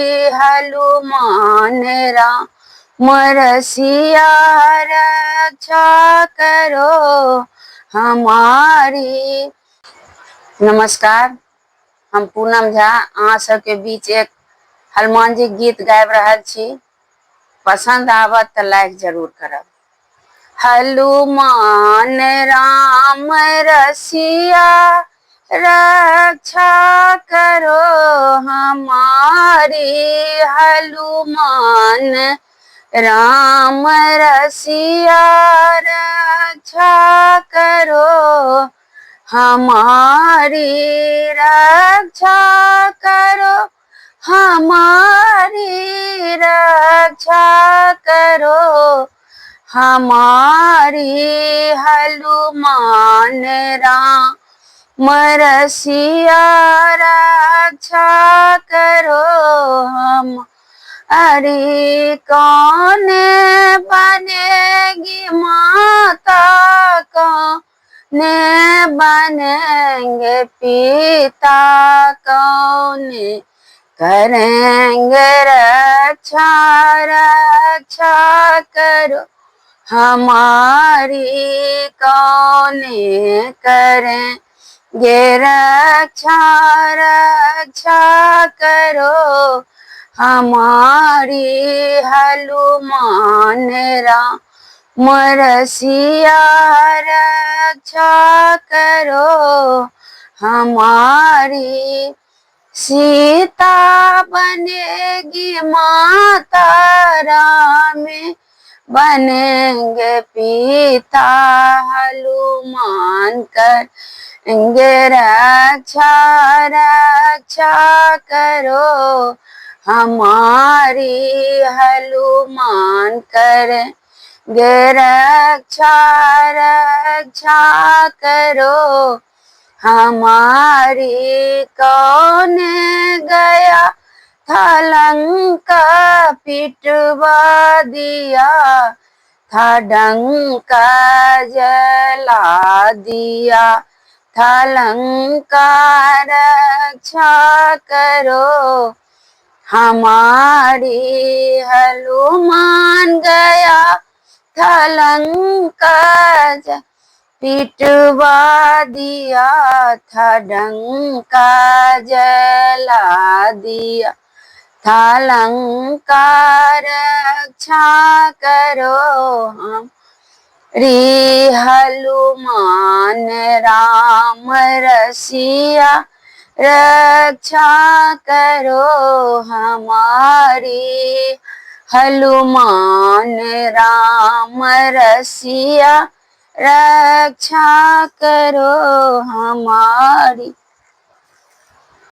हनुमान राम रसिया रक्षा करो हमारी। नमस्कार, हम पूनम झा अहाँ सबके बीच एक हनुमान जी गीत गाबि रहल छी। पसंद आवत तो लाइक जरूर करब। हनुमान राम रसिया रक्षा करो हमारी। हनुमान राम रसिया रक्षा करो हमारी। रक्षा करो हमारी, रक्षा करो हमारी। हनुमान राम रसिया रक्षा करो हम। अरे कौन बनेगी माता, कौन बनेंगे पिता, कौन करेंगे रक्षा। रक्षा करो हमारी, कौन करेंगे रक्षा। रक्षा करो हमारी। हनुमान राम रसिया रक्षा करो हमारी। सीता बनेगी माता, राम बनेंगे पिता, हनुमान करेंगे रक्षा। रक्षा करो हमारी। हनुमान करेंगे रक्षा। रक्षा करो हमारी। कौन गया था लंका, पिटवा दिया था डंका, जला दिया था लंका। रक्षा करो हमारी। हनुमान गया था लंका, पिटवा दिया था डंका, जला दिया था लंका। रक्षा करो हम री। हनुमान राम रसिया रक्षा करो हमारी। हनुमान राम रसिया रक्षा करो हमारी।